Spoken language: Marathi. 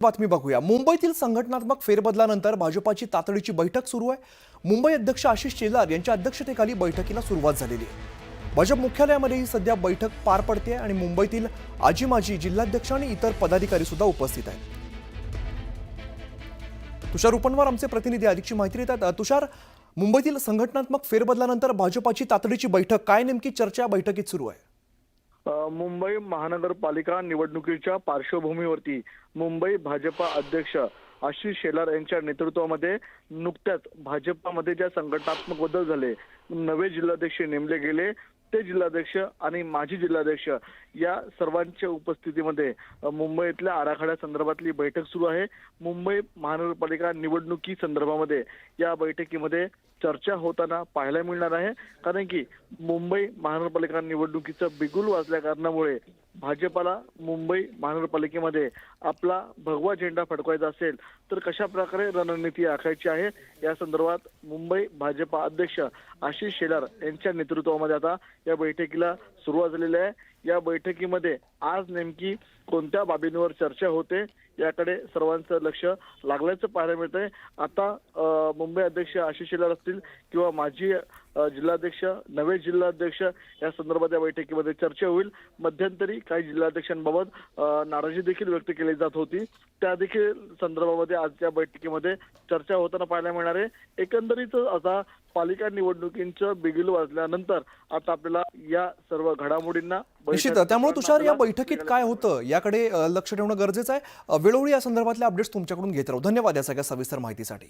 बातमी बघूया। मुंबईतील संघटनात्मक फेरबदलानंतर भाजपाची तातडीची बैठक सुरू आहे। मुंबई अध्यक्ष आशिष शेलार यांच्या अध्यक्षतेखाली बैठकीला सुरुवात झालेली आहे। भाजप मुख्यालयामध्ये ही सध्या बैठक पार पडते आणि मुंबईतील आजी माजी जिल्हाध्यक्ष आणि इतर पदाधिकारी सुद्धा उपस्थित आहेत। तुषार उपनवर आमचे प्रतिनिधी अधिकची माहिती देतात। तुषार, मुंबईतील संघटनात्मक फेरबदलानंतर भाजपाची तातडीची बैठक, काय नेमकी चर्चा बैठकीत सुरू आहे? मुंबई महानगरपालिका निवडणुकीच्या पार्श्वभूमीवरती मुंबई भाजपा अध्यक्ष आशिष शेलार यांच्या नेतृत्वामध्ये नुकत्याच भाजपामध्ये ज्या संघटनात्मक बदल झाले, नवे जिल्हाध्यक्ष नेमले गेले, ते जिल्हाध्यक्ष आणि माजी जिल्हाध्यक्ष या सर्वांच्या उपस्थितीमध्ये मुंबईतल्या आराखड्या संदर्भातली बैठक सुरू आहे। मुंबई महानगरपालिका निवडणुकी संदर्भामध्ये या बैठकीमध्ये चर्चा होताना पाहायला मिळणार आहे। कारण की मुंबई महानगरपालिका निवडणुकीचं बिगुल वाजल्या कारणामुळे भाजपाला मुंबई महानगरपालिकेमध्ये आपला भगवा झेंडा फडकवायचा असेल तर कशा प्रकारे रणनीती आखायची आहे, या संदर्भात मुंबई भाजपा अध्यक्ष आशिष शेलार यांच्या नेतृत्वामध्ये आता या बैठकीला सुरुवात झालेली आहे। या बैठकीमध्ये आज नेमकी कोणत्या बाबींवर चर्चा होते याकडे सर्वांचं लक्ष लागल्याचं पाहायला मिळतंय। आता मुंबई अध्यक्ष आशिष शेलार असतील किंवा माजी जिल्हाध्यक्ष, नवे जिल्हाध्यक्ष या संदर्भात या बैठकीमध्ये चर्चा होईल। मध्यंतरी काही जिल्हाध्यक्षांबाबत नाराजी देखील व्यक्त केली जात होती, त्या देखील संदर्भामध्ये आज या बैठकीमध्ये चर्चा होताना पाहायला मिळणार आहे। एकंदरीत आता पालिका निवडणुकींचं बिगुल वाजल्यानंतर आता आपल्याला या सर्व घडामोडींना निश्चित, त्यामुळे तुषार या बैठकीत काय होतं याकडे लक्ष ठेवणं गरजेचं आहे। वेळोवेळी या संदर्भातल्या अपडेट्स तुमच्याकडून घेत राहू। धन्यवाद या सगळ्या सविस्तर माहितीसाठी।